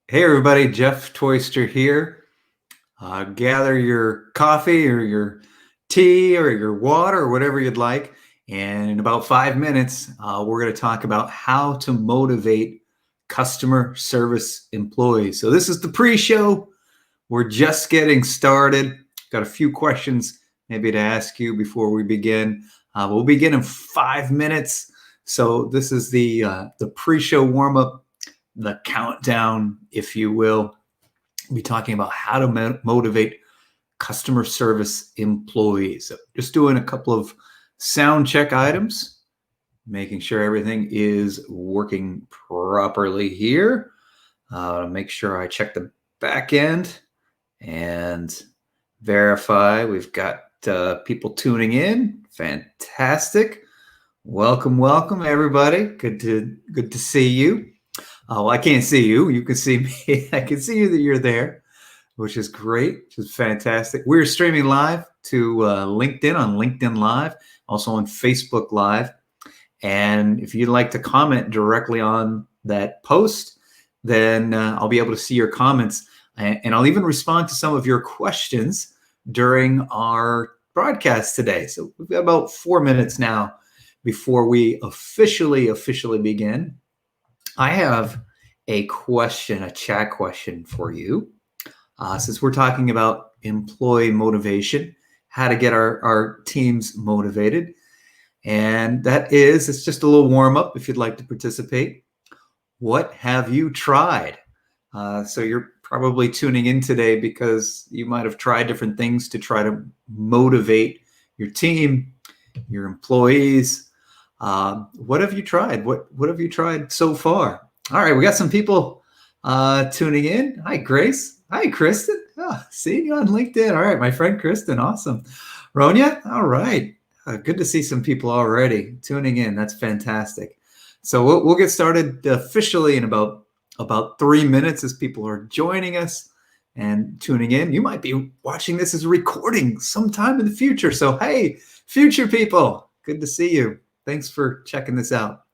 Hey everybody, Jeff Toyster here. Gather your coffee or your tea or your water or whatever you'd like. And in about 5 minutes, we're going to talk about how to motivate customer service employees. So this is the pre-show. We're just getting started. Got a few questions maybe to ask you before we begin. We'll begin in 5 minutes. So this is the pre-show warm-up, the countdown, if you will. We'll be talking about how to motivate customer service employees. So just doing a couple of sound check items, making sure everything is working properly here. Make sure I check the back end and verify we've got people tuning in. Fantastic. Welcome everybody. Good to see you. Oh, I can't see you. You can see me. I can see you that you're there, which is great, which is fantastic. We're streaming live to LinkedIn on LinkedIn Live, also on Facebook Live. And if you'd like to comment directly on that post, then I'll be able to see your comments. And I'll even respond to some of your questions during our broadcast today. So we've got about 4 minutes now before we officially begin. I have a chat question for you. Since we're talking about employee motivation, how to get our teams motivated. And it's just a little warm up if you'd like to participate. What have you tried? So you're probably tuning in today because you might have tried different things to try to motivate your team, your employees. What have you tried? What have you tried so far? All right, we got some people tuning in. Hi, Grace. Hi, Kristen. Oh, seeing you on LinkedIn. All right, my friend Kristen. Awesome. Ronya. All right. Good to see some people already tuning in. That's fantastic. So we'll get started officially in about 3 minutes as people are joining us and tuning in. You might be watching this as a recording sometime in the future. So, hey, future people, good to see you. Thanks for checking this out.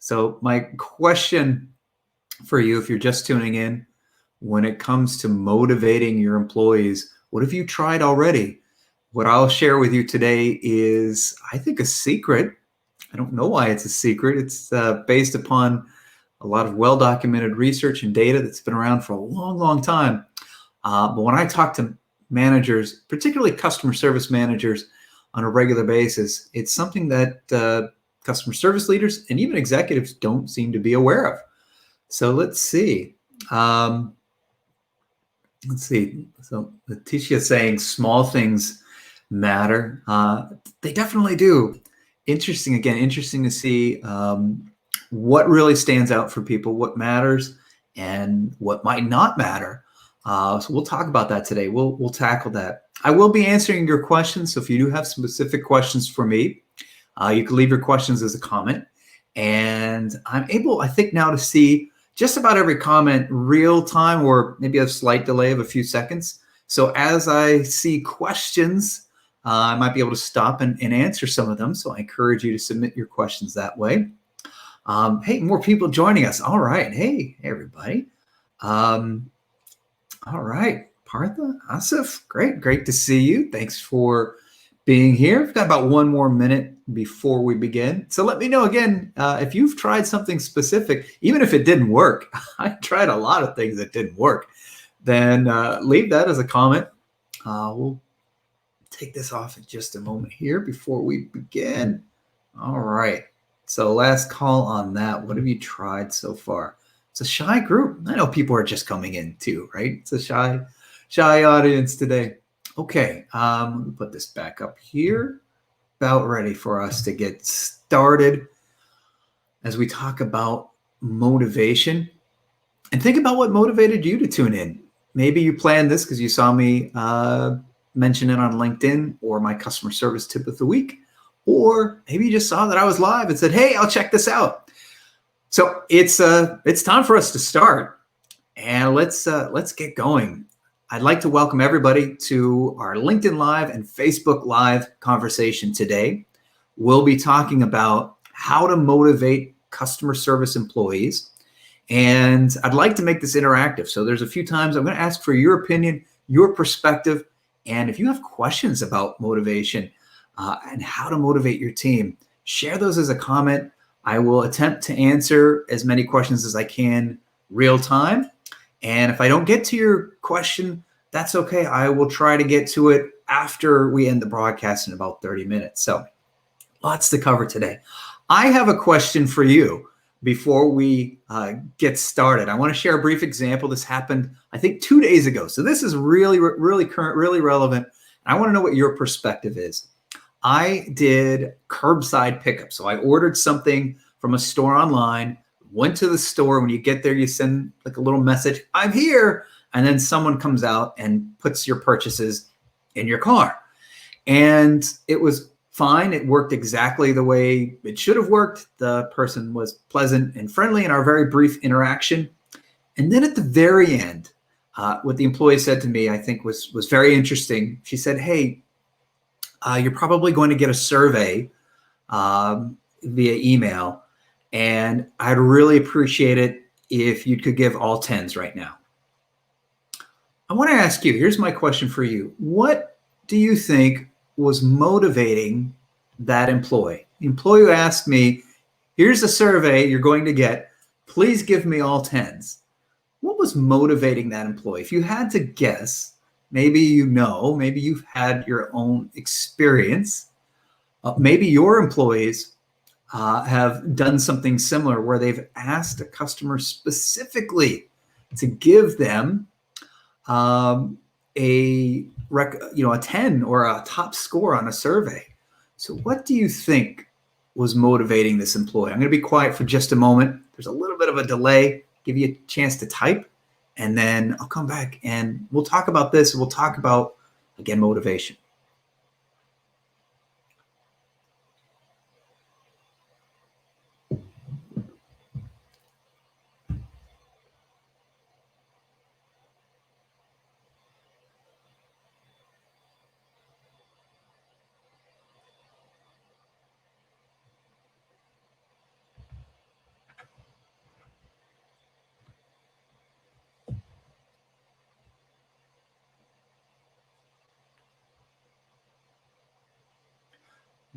So my question for you, if you're just tuning in, when it comes to motivating your employees, what have you tried already? What I'll share with you today is, I think, a secret. I don't know why it's a secret. It's based upon a lot of well-documented research and data that's been around for a long, long time. But when I talk to managers, particularly customer service managers, on a regular basis, it's something that customer service leaders and even executives don't seem to be aware of. So let's see. So Leticia saying small things matter. They definitely do. Interesting to see what really stands out for people, what matters and what might not matter. So we'll talk about that today. We'll tackle that. I will be answering your questions. So if you do have specific questions for me, you can leave your questions as a comment. And I'm able, I think, now to see just about every comment real time, or maybe a slight delay of a few seconds. So as I see questions, I might be able to stop and answer some of them. So I encourage you to submit your questions that way. Hey, more people joining us. All right. Hey, everybody. All right, Partha, Asif, great to see you. Thanks for being here. We've got about 1 more minute before we begin. So let me know again, if you've tried something specific, even if it didn't work. I tried a lot of things that didn't work. Then leave that as a comment. We'll take this off in just a moment here before we begin. All right, so last call on that. What have you tried so far? It's a shy group. I know people are just coming in too, right? It's a shy audience today. Okay, let me put this back up here. About ready for us to get started as we talk about motivation. And think about what motivated you to tune in. Maybe you planned this because you saw me mention it on LinkedIn or my customer service tip of the week. Or maybe you just saw that I was live and said, hey, I'll check this out. So it's time for us to start, and let's get going. I'd like to welcome everybody to our LinkedIn Live and Facebook Live conversation today. We'll be talking about how to motivate customer service employees. And I'd like to make this interactive. So there's a few times I'm going to ask for your opinion, your perspective. And if you have questions about motivation and how to motivate your team, share those as a comment. I will attempt to answer as many questions as I can real time. And if I don't get to your question, that's okay. I will try to get to it after we end the broadcast in about 30 minutes. So lots to cover today. I have a question for you before we get started. I want to share a brief example. This happened, I think, 2 days ago. So this is really, really current, really relevant. I want to know what your perspective is. I did curbside pickup. So I ordered something from a store online, went to the store. When you get there, you send like a little message, I'm here. And then someone comes out and puts your purchases in your car. And it was fine. It worked exactly the way it should have worked. The person was pleasant and friendly in our very brief interaction. And then at the very end, what the employee said to me, I think was very interesting. She said, hey, you're probably going to get a survey via email. And I'd really appreciate it if you could give all 10s right now. I want to ask you, here's my question for you. What do you think was motivating that employee? The employee who asked me, here's a survey you're going to get, please give me all 10s. What was motivating that employee? If you had to guess, maybe maybe you've had your own experience. Maybe your employees have done something similar where they've asked a customer specifically to give them a 10 or a top score on a survey. So what do you think was motivating this employee? I'm going to be quiet for just a moment. There's a little bit of a delay, give you a chance to type, and then I'll come back and we'll talk about this. We'll talk about, again, motivation.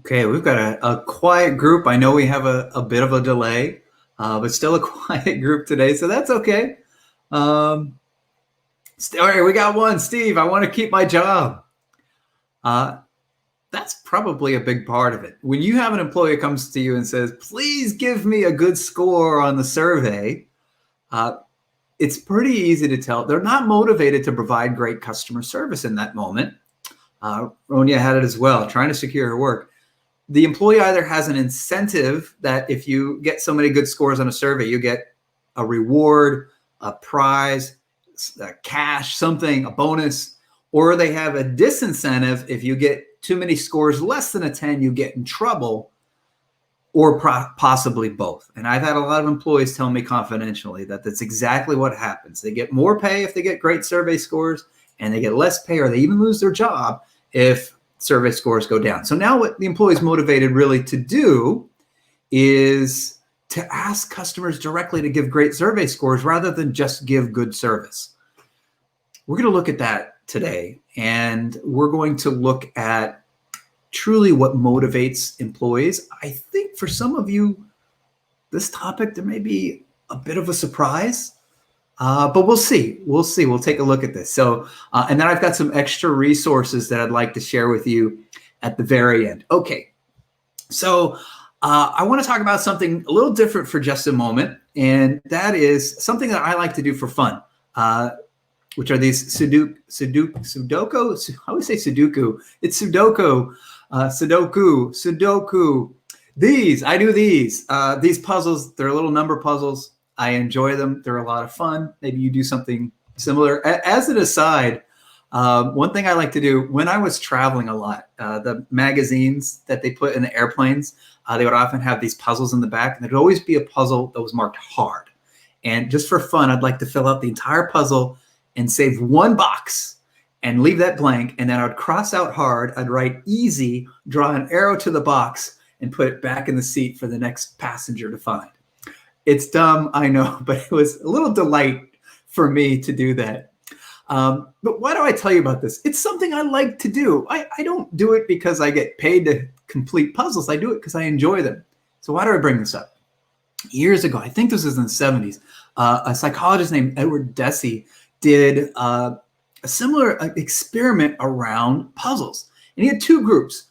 Okay, we've got a quiet group. I know we have a bit of a delay, but still a quiet group today, so that's okay. All right, we got one. Steve, I want to keep my job. That's probably a big part of it. When you have an employee who comes to you and says, please give me a good score on the survey, it's pretty easy to tell they're not motivated to provide great customer service in that moment. Ronya had it as well, trying to secure her work. The employee either has an incentive that if you get so many good scores on a survey, you get a reward, a prize, cash, something, a bonus, or they have a disincentive. If you get too many scores less than a 10, you get in trouble, or possibly both. And I've had a lot of employees tell me confidentially that that's exactly what happens. They get more pay if they get great survey scores, and they get less pay, or they even lose their job if survey scores go down. So now what the employee is motivated really to do is to ask customers directly to give great survey scores rather than just give good service. We're going to look at that today, and we're going to look at truly what motivates employees. I think for some of you, this topic, there may be a bit of a surprise. But we'll see. We'll take a look at this. So, and then I've got some extra resources that I'd like to share with you at the very end. Okay. So I want to talk about something a little different for just a moment. And that is something that I like to do for fun, which are these Sudoku. I would say Sudoku. It's Sudoku. Sudoku. I do these puzzles. They're little number puzzles. I enjoy them. They're a lot of fun. Maybe you do something similar. As an aside, one thing I like to do when I was traveling a lot, the magazines that they put in the airplanes, they would often have these puzzles in the back, and there'd always be a puzzle that was marked hard. And just for fun, I'd like to fill out the entire puzzle and save one box and leave that blank. And then I would cross out hard. I'd write easy, draw an arrow to the box, and put it back in the seat for the next passenger to find. It's dumb, I know, but it was a little delight for me to do that. But why do I tell you about this? It's something I like to do. I don't do it because I get paid to complete puzzles. I do it because I enjoy them. So why do I bring this up? Years ago, I think this was in the 70s, a psychologist named Edward Deci did a similar experiment around puzzles. And he had two groups.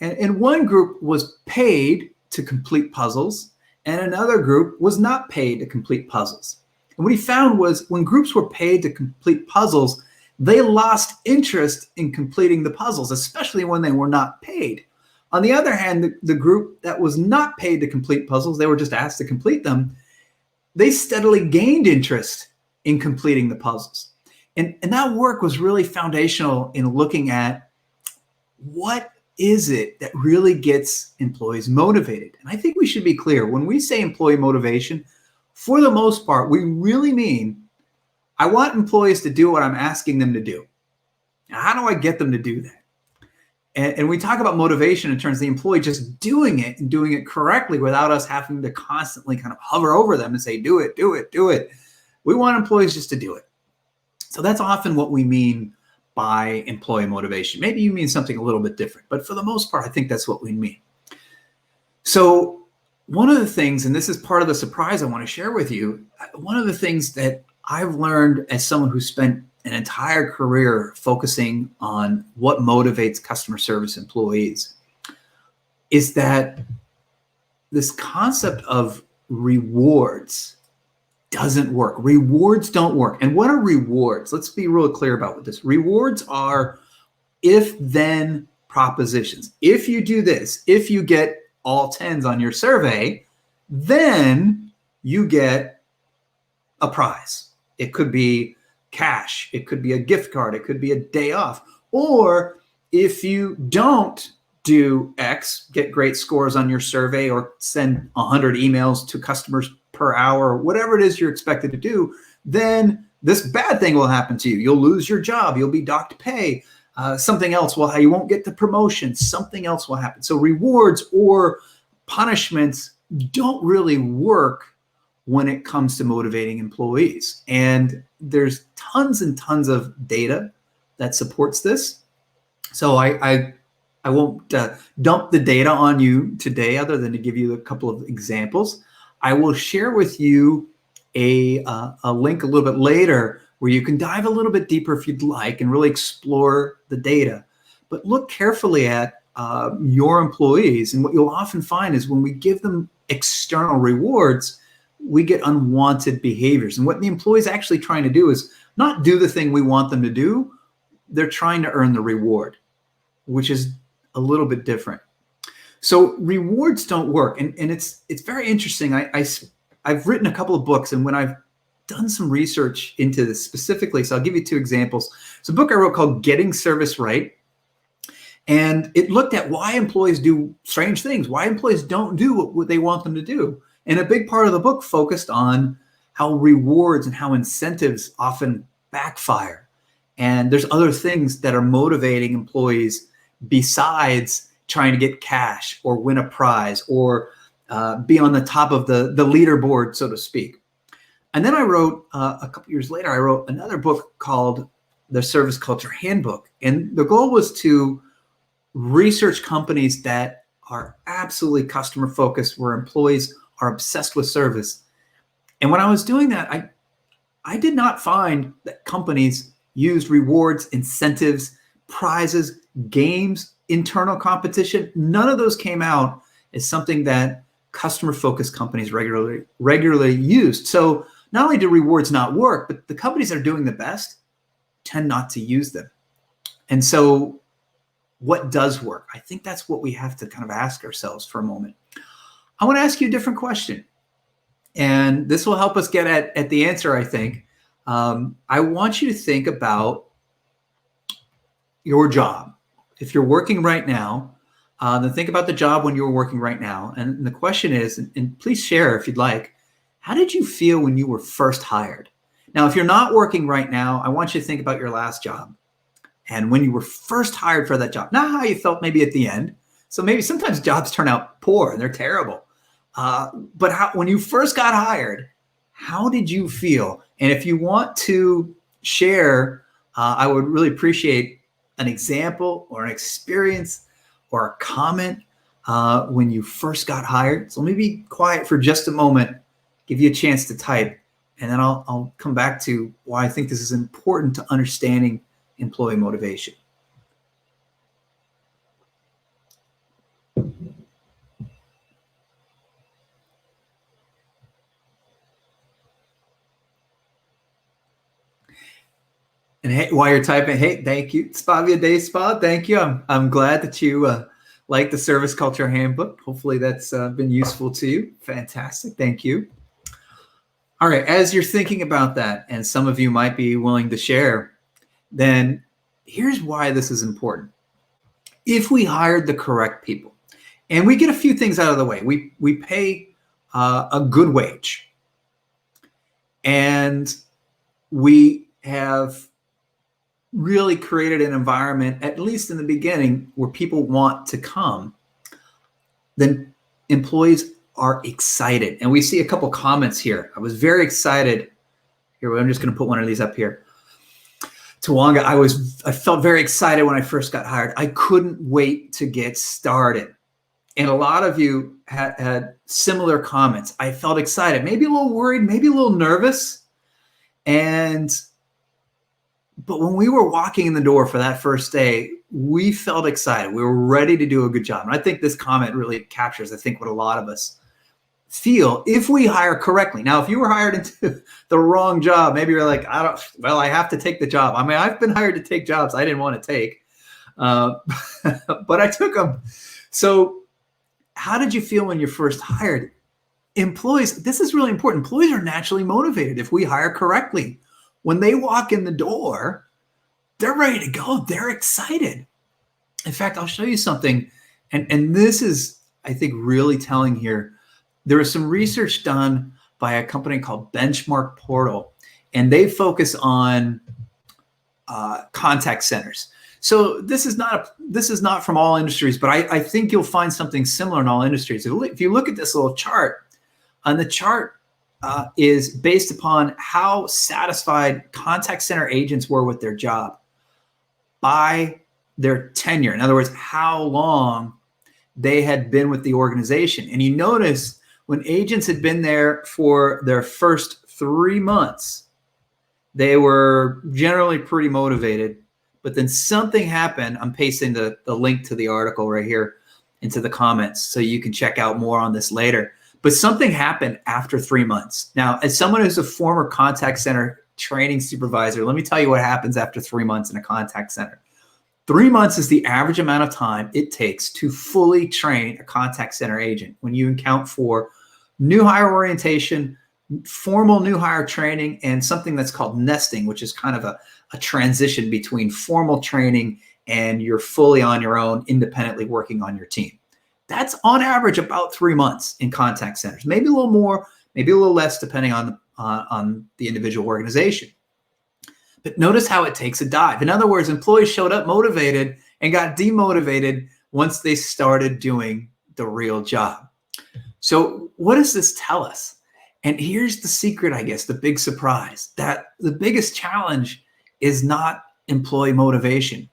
And one group was paid to complete puzzles, and another group was not paid to complete puzzles. And what he found was when groups were paid to complete puzzles, they lost interest in completing the puzzles, especially when they were not paid. On the other hand, the group that was not paid to complete puzzles, they were just asked to complete them, they steadily gained interest in completing the puzzles. And that work was really foundational in looking at what is it that really gets employees motivated. And I think we should be clear. When we say employee motivation, for the most part, we really mean, I want employees to do what I'm asking them to do. Now, how do I get them to do that? And we talk about motivation in terms of the employee just doing it and doing it correctly without us having to constantly kind of hover over them and say, do it, do it, do it. We want employees just to do it. So that's often what we mean by employee motivation. Maybe you mean something a little bit different, but for the most part, I think that's what we mean. So one of the things, and this is part of the surprise I want to share with you, one of the things that I've learned as someone who spent an entire career focusing on what motivates customer service employees is that this concept of rewards doesn't work. Rewards don't work. And what are rewards? Let's be real clear about what this. Rewards are if-then propositions. If you do this, if you get all 10s on your survey, then you get a prize. It could be cash. It could be a gift card. It could be a day off. Or if you don't do X, get great scores on your survey or send 100 emails to customers per hour, whatever it is you're expected to do, then this bad thing will happen to you. You'll lose your job. You'll be docked pay. Something else will, you won't get the promotion. Something else will happen. So rewards or punishments don't really work when it comes to motivating employees. And there's tons and tons of data that supports this. So I won't dump the data on you today other than to give you a couple of examples. I will share with you a link a little bit later where you can dive a little bit deeper if you'd like and really explore the data. But look carefully at your employees. And what you'll often find is when we give them external rewards, we get unwanted behaviors. And what the employee's actually trying to do is not do the thing we want them to do. They're trying to earn the reward, which is a little bit different. So rewards don't work. And it's very interesting. I've written a couple of books, and when I've done some research into this specifically, so I'll give you two examples. It's a book I wrote called Getting Service Right. And it looked at why employees do strange things, why employees don't do what they want them to do. And a big part of the book focused on how rewards and how incentives often backfire. And there's other things that are motivating employees besides trying to get cash or win a prize or be on the top of the leaderboard, so to speak. And then I wrote, a couple years later, I wrote another book called The Service Culture Handbook. And the goal was to research companies that are absolutely customer focused, where employees are obsessed with service. And when I was doing that, I did not find that companies used rewards, incentives, prizes, games, internal competition. None of those came out as something that customer-focused companies regularly used. So not only do rewards not work, but the companies that are doing the best tend not to use them. And so what does work? I think that's what we have to kind of ask ourselves for a moment. I want to ask you a different question, and this will help us get at the answer, I think. I want you to think about your job. If you're working right now, then think about the job when you were working right now. And the question is, and please share if you'd like, how did you feel when you were first hired? Now, if you're not working right now, I want you to think about your last job and when you were first hired for that job. Not how you felt maybe at the end. So maybe sometimes jobs turn out poor and they're terrible. But when you first got hired, how did you feel? And if you want to share, I would really appreciate an example or an experience or a comment when you first got hired. So let me be quiet for just a moment, give you a chance to type, and then I'll come back to why I think this is important to understanding employee motivation. And hey, while you're typing, hey, thank you, Spavia Day Spa. Thank you. I'm glad that you like the Service Culture Handbook. Hopefully that's been useful to you. Fantastic. Thank you. All right. As you're thinking about that, and some of you might be willing to share, then here's why this is important. If we hired the correct people, and we get a few things out of the way, we pay a good wage, and we have really created an environment, at least in the beginning, where people want to come, then employees are excited. And we see a couple comments here. I was very excited. Here, I'm just going to put one of these up here. Tawanga, I felt very excited when I first got hired. I couldn't wait to get started. And a lot of you had similar comments. I felt excited, maybe a little worried, maybe a little nervous. But when we were walking in the door for that first day, we felt excited. We were ready to do a good job. And I think this comment really captures, I think, what a lot of us feel if we hire correctly. Now, if you were hired into the wrong job, maybe you're like, I have to take the job. I mean, I've been hired to take jobs I didn't want to take, but I took them. So how did you feel when you first hired? Employees, this is really important. Employees are naturally motivated if we hire correctly. When they walk in the door, they're ready to go. They're excited. In fact, I'll show you something. And this is, I think, really telling here. There was some research done by a company called Benchmark Portal, and they focus on contact centers. So this is not from all industries, but I think you'll find something similar in all industries. If you look at this little chart, on the chart, is based upon how satisfied contact center agents were with their job by their tenure. In other words, how long they had been with the organization. And you notice when agents had been there for their first 3 months, they were generally pretty motivated. But then something happened. I'm pasting the link to the article right here into the comments so you can check out more on this later. But something happened after 3 months. Now, as someone who's a former contact center training supervisor, let me tell you what happens after 3 months in a contact center. 3 months is the average amount of time it takes to fully train a contact center agent when you account for new hire orientation, formal new hire training, and something that's called nesting, which is kind of a transition between formal training and you're fully on your own, independently working on your team. That's on average about 3 months in contact centers, maybe a little more, maybe a little less, depending on the individual organization. But notice how it takes a dive. In other words, employees showed up motivated and got demotivated once they started doing the real job. So what does this tell us? And here's the secret, I guess, the big surprise, that the biggest challenge is not employee motivation.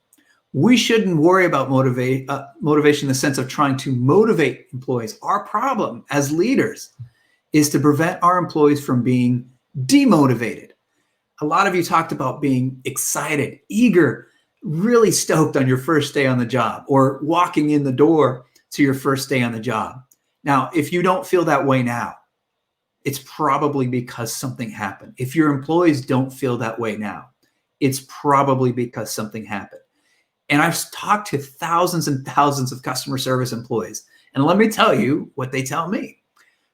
We shouldn't worry about motivation in the sense of trying to motivate employees. Our problem as leaders is to prevent our employees from being demotivated. A lot of you talked about being excited, eager, really stoked on your first day on the job or walking in the door to your first day on the job. Now, if you don't feel that way now, it's probably because something happened. If your employees don't feel that way now, it's probably because something happened. And I've talked to thousands and thousands of customer service employees. And let me tell you what they tell me.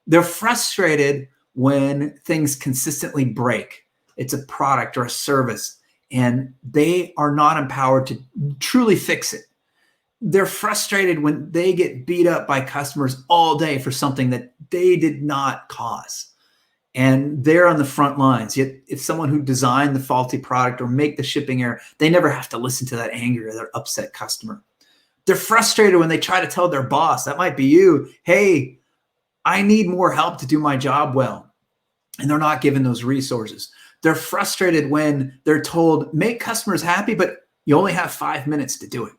They're frustrated when things consistently break. It's a product or a service, and they are not empowered to truly fix it. They're frustrated when they get beat up by customers all day for something that they did not cause. And they're on the front lines. Yet if someone who designed the faulty product or make the shipping error, they never have to listen to that angry or that upset customer. They're frustrated when they try to tell their boss, that might be you, hey, I need more help to do my job well. And they're not given those resources. They're frustrated when they're told, make customers happy, but you only have 5 minutes to do it.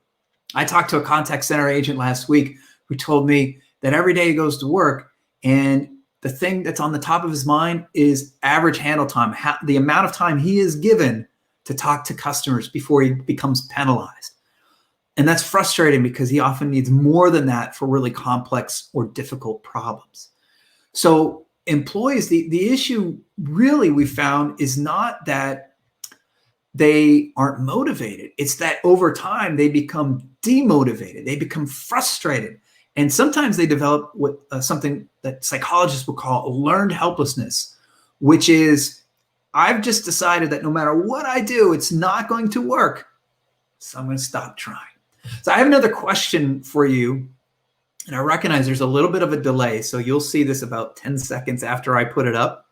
I talked to a contact center agent last week who told me that every day he goes to work and the thing that's on the top of his mind is average handle time, the amount of time he is given to talk to customers before he becomes penalized. And that's frustrating because he often needs more than that for really complex or difficult problems. So employees, the issue really we found is not that they aren't motivated. It's that over time they become demotivated. They become frustrated. And sometimes they develop what something that psychologists would call learned helplessness, which is, I've just decided that no matter what I do, it's not going to work. So I'm going to stop trying. So I have another question for you. And I recognize there's a little bit of a delay. So you'll see this about 10 seconds after I put it up.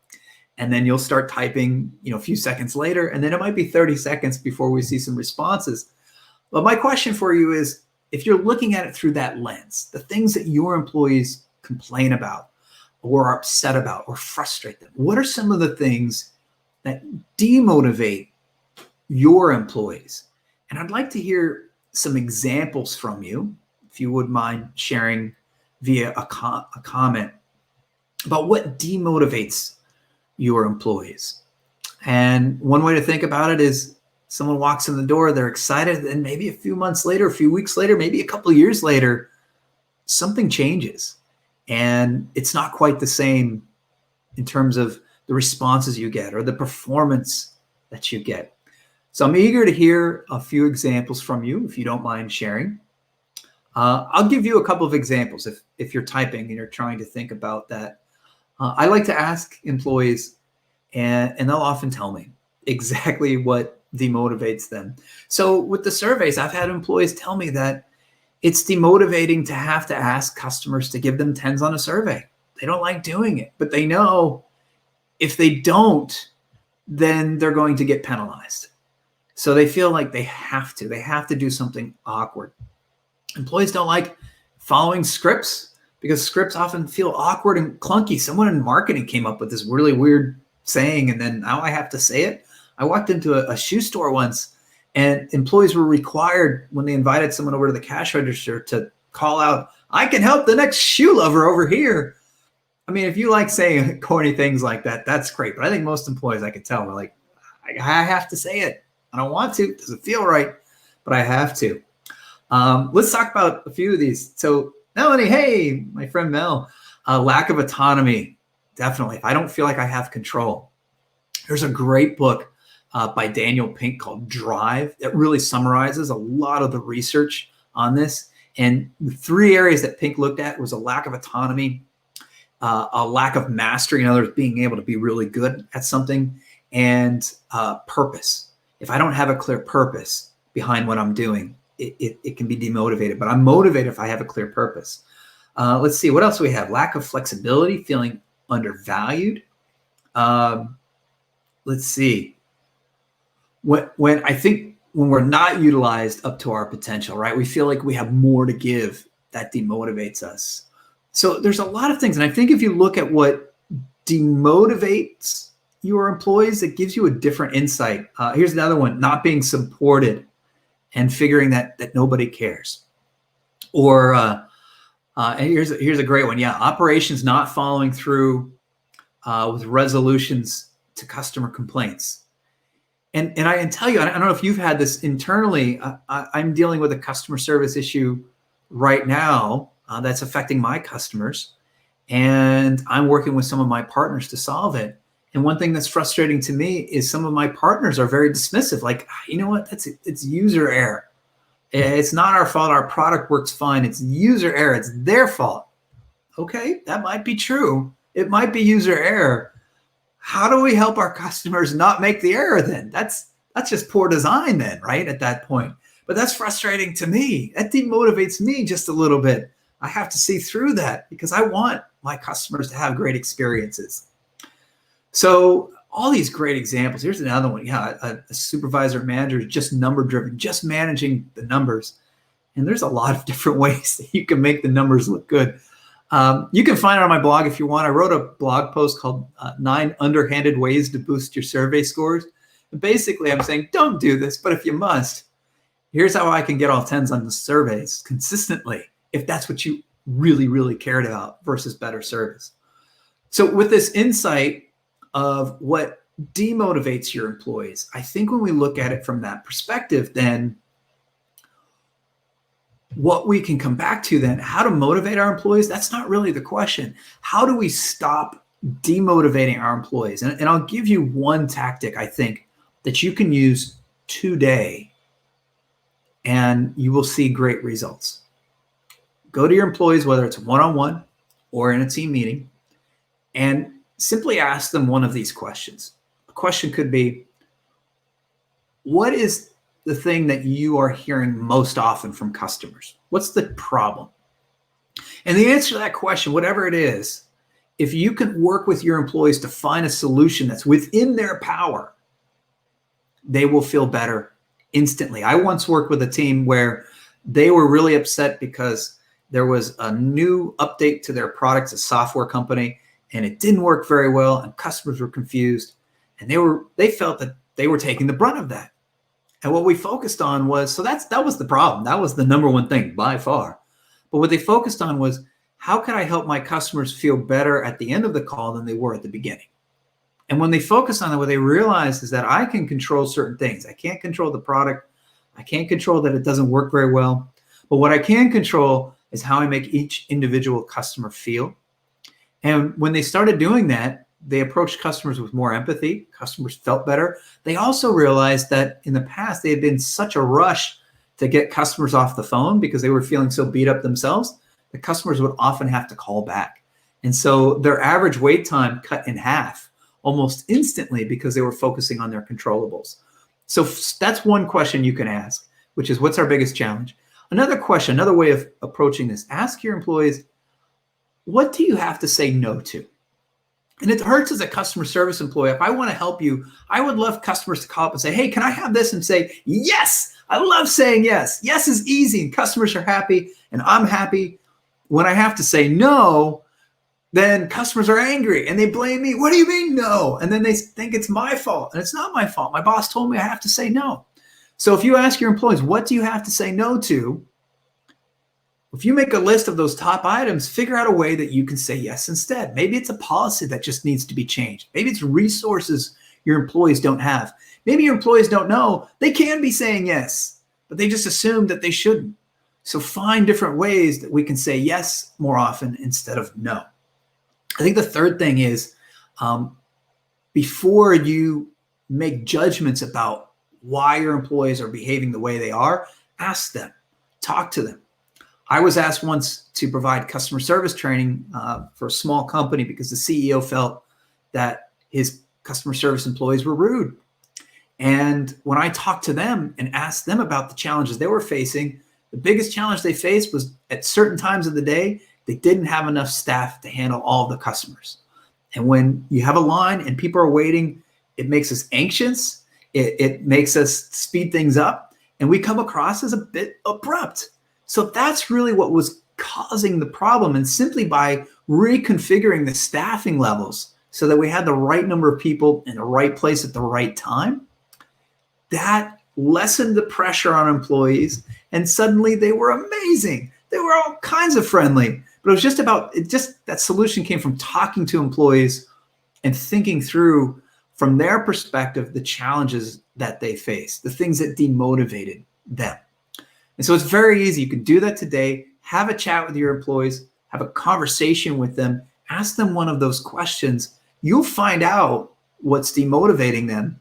And then you'll start typing, a few seconds later. And then it might be 30 seconds before we see some responses. But my question for you is, if you're looking at it through that lens, the things that your employees complain about or are upset about or frustrate them, what are some of the things that demotivate your employees? And I'd like to hear some examples from you, if you would mind sharing via a comment about what demotivates your employees. And one way to think about it is someone walks in the door, they're excited, and maybe a few months later, a few weeks later, maybe a couple of years later, something changes. And it's not quite the same in terms of the responses you get or the performance that you get. So I'm eager to hear a few examples from you, if you don't mind sharing. I'll give you a couple of examples if you're typing and you're trying to think about that. I like to ask employees, and they'll often tell me exactly what demotivates them. So with the surveys, I've had employees tell me that it's demotivating to have to ask customers to give them 10s on a survey. They don't like doing it, but they know if they don't, then they're going to get penalized. So they feel like they have to do something awkward. Employees don't like following scripts because scripts often feel awkward and clunky. Someone in marketing came up with this really weird saying, and then now I have to say it. I walked into a shoe store once, and employees were required, when they invited someone over to the cash register, to call out, "I can help the next shoe lover over here." I mean, if you like saying corny things like that, that's great. But I think most employees, I can tell, are like, I have to say it. I don't want to. It doesn't feel right, but I have to. Let's talk about a few of these. So Melanie, hey, my friend Mel, lack of autonomy. Definitely. If I don't feel like I have control. There's a great book by Daniel Pink called Drive that really summarizes a lot of the research on this. And the 3 areas that Pink looked at was a lack of autonomy, a lack of mastery, in other words, being able to be really good at something, and purpose. If I don't have a clear purpose behind what I'm doing, it can be demotivated, but I'm motivated if I have a clear purpose. Let's see, what else do we have? Lack of flexibility, feeling undervalued. Let's see. When I think when we're not utilized up to our potential, right? We feel like we have more to give. That demotivates us. So there's a lot of things. And I think if you look at what demotivates your employees, it gives you a different insight. Here's another one: not being supported and figuring that nobody cares. Or and here's a great one. Yeah, operations not following through with resolutions to customer complaints. And I can tell you, I don't know if you've had this internally. I'm dealing with a customer service issue right now that's affecting my customers, and I'm working with some of my partners to solve it. And one thing that's frustrating to me is some of my partners are very dismissive. Like, you know what? It's user error. It's not our fault. Our product works fine. It's user error. It's their fault. Okay, that might be true. It might be user error. How do we help our customers not make the error then? That's just poor design then, right? At that point. But that's frustrating to me. That demotivates me just a little bit. I have to see through that because I want my customers to have great experiences. So all these great examples. Here's another one. Yeah, a supervisor, manager is just number driven, just managing the numbers. And there's a lot of different ways that you can make the numbers look good. You can find it on my blog if you want. I wrote a blog post called 9 Underhanded Ways to Boost Your Survey Scores. And basically, I'm saying, don't do this, but if you must, here's how I can get all 10s on the surveys consistently, if that's what you really, really cared about versus better service. So with this insight of what demotivates your employees, I think when we look at it from that perspective, then what we can come back to then, how to motivate our employees, that's not really the question. How do we stop demotivating our employees? And I'll give you one tactic, I think, that you can use today, and you will see great results. Go to your employees, whether it's one-on-one or in a team meeting, and simply ask them one of these questions. A question could be, what is the thing that you are hearing most often from customers? What's the problem? And the answer to that question, whatever it is, if you can work with your employees to find a solution that's within their power, they will feel better instantly. I once worked with a team where they were really upset because there was a new update to their products, a software company, and it didn't work very well, and customers were confused, and they felt that they were taking the brunt of that. And what we focused on was, so that was the problem. That was the number one thing by far. But what they focused on was, how can I help my customers feel better at the end of the call than they were at the beginning? And when they focused on it, what they realized is that I can control certain things. I can't control the product. I can't control that it doesn't work very well. But what I can control is how I make each individual customer feel. And when they started doing that, they approached customers with more empathy. Customers felt better. They also realized that in the past, they had been such a rush to get customers off the phone because they were feeling so beat up themselves, the customers would often have to call back. And so their average wait time cut in half almost instantly because they were focusing on their controllables. So that's one question you can ask, which is, what's our biggest challenge? Another question, another way of approaching this, ask your employees, what do you have to say no to? And it hurts as a customer service employee. If I want to help you, I would love customers to call up and say, hey, can I have this? And say, yes. I love saying yes. Yes is easy, and customers are happy, and I'm happy. When I have to say no, then customers are angry and they blame me. What do you mean no? And then they think it's my fault, and it's not my fault. My boss told me I have to say no. So if you ask your employees, what do you have to say no to? If you make a list of those top items, figure out a way that you can say yes instead. Maybe it's a policy that just needs to be changed. Maybe it's resources your employees don't have. Maybe your employees don't know they can be saying yes, but they just assume that they shouldn't. So find different ways that we can say yes more often instead of no. I think the third thing is, before you make judgments about why your employees are behaving the way they are, ask them, talk to them. I was asked once to provide customer service training for a small company because the CEO felt that his customer service employees were rude. And when I talked to them and asked them about the challenges they were facing, the biggest challenge they faced was at certain times of the day, they didn't have enough staff to handle all of the customers. And when you have a line and people are waiting, it makes us anxious. It makes us speed things up, and we come across as a bit abrupt. So that's really what was causing the problem. And simply by reconfiguring the staffing levels so that we had the right number of people in the right place at the right time, that lessened the pressure on employees. And suddenly they were amazing. They were all kinds of friendly. But it was just about, that solution came from talking to employees and thinking through from their perspective the challenges that they face, the things that demotivated them. And so it's very easy. You can do that today. Have a chat with your employees, have a conversation with them, ask them one of those questions. You'll find out what's demotivating them,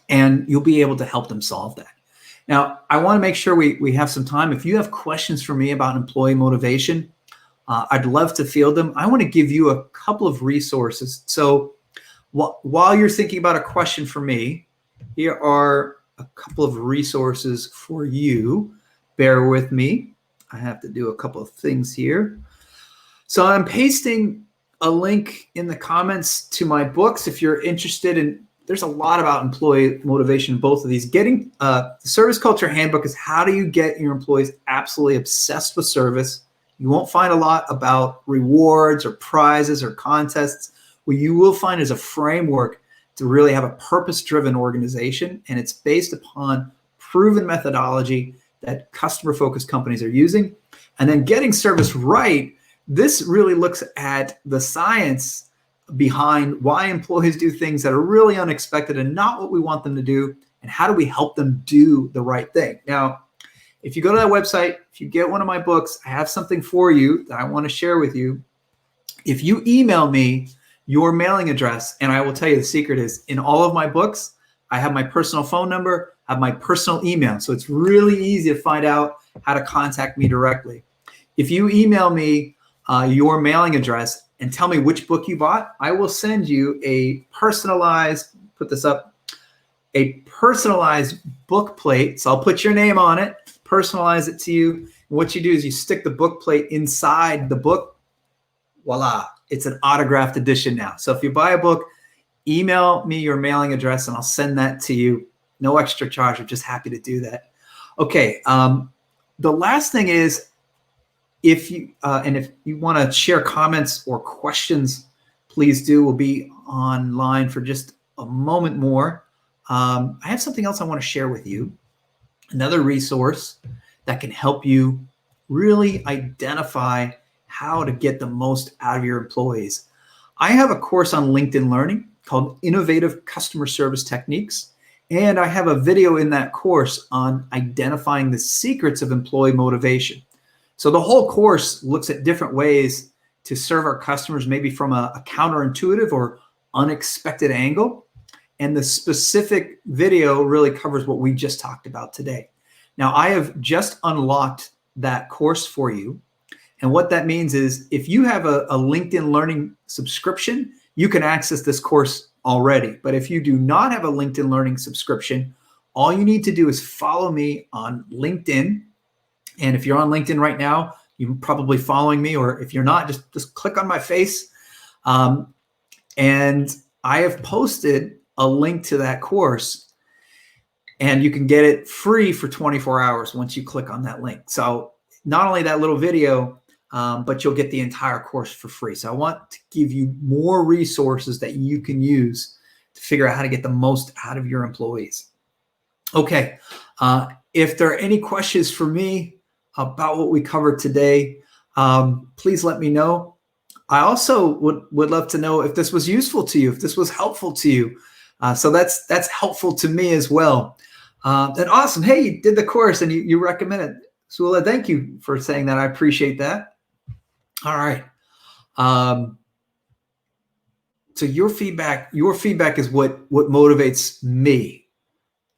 and you'll be able to help them solve that. Now, I want to make sure we have some time. If you have questions for me about employee motivation, I'd love to field them. I want to give you a couple of resources. So while you're thinking about a question for me, here are a couple of resources for you. Bear with me. I have to do a couple of things here. So I'm pasting a link in the comments to my books if you're interested in. There's a lot about employee motivation in both of these. The Service Culture Handbook is how do you get your employees absolutely obsessed with service You won't find a lot about rewards or prizes or contests. What you will find is a framework to really have a purpose-driven organization, and it's based upon proven methodology that customer-focused companies are using. And then getting service right, this really looks at the science behind why employees do things that are really unexpected and not what we want them to do, and how do we help them do the right thing. Now, if you go to that website, if you get one of my books, I have something for you that I want to share with you. If you email me your mailing address, and I will tell you the secret is in all of my books, I have my personal phone number, I have my personal email. So it's really easy to find out how to contact me directly. If you email me your mailing address and tell me which book you bought, I will send you a personalized, put this up, a personalized book plate. So I'll put your name on it, personalize it to you. And what you do is you stick the book plate inside the book. Voila, it's an autographed edition now. So if you buy a book, email me your mailing address and I'll send that to you. No extra charge. I'm just happy to do that. Okay. The last thing is, if you want to share comments or questions, please do. We'll be online for just a moment more. I have something else I want to share with you. Another resource that can help you really identify how to get the most out of your employees. I have a course on LinkedIn Learning called Innovative Customer Service Techniques. And I have a video in that course on identifying the secrets of employee motivation. So the whole course looks at different ways to serve our customers, maybe from a counterintuitive or unexpected angle. And the specific video really covers what we just talked about today. Now, I have just unlocked that course for you. And what that means is if you have a LinkedIn Learning subscription, you can access this course already. But if you do not have a LinkedIn Learning subscription, all you need to do is follow me on LinkedIn. And if you're on LinkedIn right now, you're probably following me, or if you're not, just click on my face. And I have posted a link to that course, and you can get it free for 24 hours once you click on that link. So not only that little video, but you'll get the entire course for free. So I want to give you more resources that you can use to figure out how to get the most out of your employees. Okay, if there are any questions for me about what we covered today, please let me know. I also would love to know if this was useful to you, if this was helpful to you. So that's helpful to me as well. And awesome. Hey, you did the course and you recommend it. Sula, thank you for saying that. I appreciate that. All right. So your feedback is what motivates me.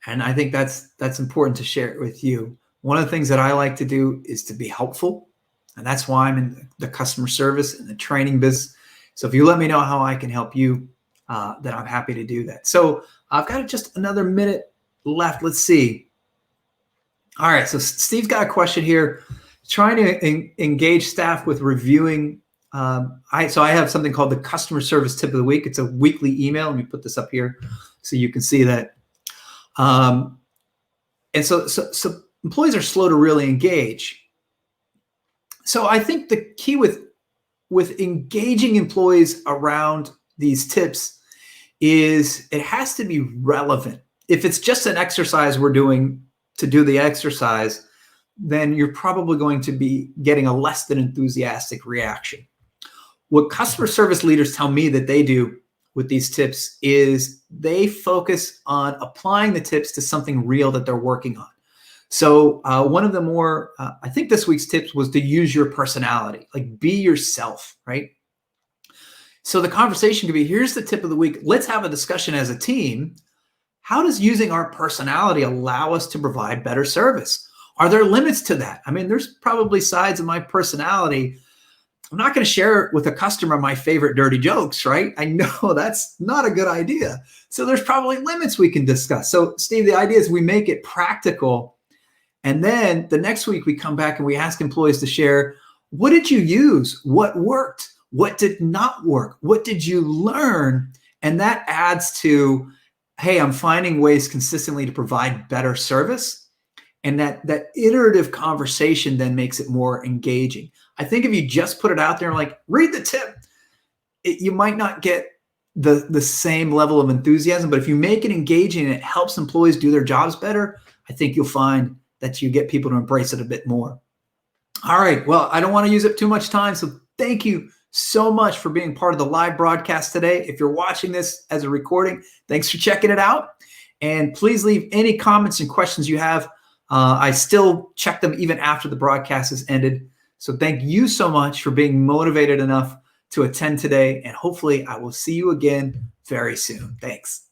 And I think that's important to share it with you. One of the things that I like to do is to be helpful. And that's why I'm in the customer service and the training business. So if you let me know how I can help you, then I'm happy to do that. So I've got just another minute left. Let's see. All right. So Steve's got a question here. Trying to engage staff with reviewing. So I have something called the customer service tip of the week. It's a weekly email. Let me put this up here so you can see that. And so employees are slow to really engage. So I think the key with engaging employees around these tips is it has to be relevant. If it's just an exercise we're doing to do the exercise, then you're probably going to be getting a less than enthusiastic reaction. What customer service leaders tell me that they do with these tips is they focus on applying the tips to something real that they're working on. So one of the more, I think this week's tips was to use your personality, like be yourself, right? So the conversation could be, here's the tip of the week. Let's have a discussion as a team. How does using our personality allow us to provide better service? Are there limits to that? I mean, there's probably sides of my personality. I'm not going to share with a customer my favorite dirty jokes, right? I know that's not a good idea. So there's probably limits we can discuss. So Steve, the idea is we make it practical. And then the next week we come back and we ask employees to share, what did you use? What worked? What did not work? What did you learn? And that adds to, hey, I'm finding ways consistently to provide better service. And that iterative conversation then makes it more engaging. I think if you just put it out there and like, read the tip, you might not get the same level of enthusiasm. But if you make it engaging and it helps employees do their jobs better, I think you'll find that you get people to embrace it a bit more. All right. Well, I don't want to use up too much time. So thank you so much for being part of the live broadcast today. If you're watching this as a recording, thanks for checking it out. And please leave any comments and questions you have. I still check them even after the broadcast has ended. So thank you so much for being motivated enough to attend today. And hopefully I will see you again very soon. Thanks.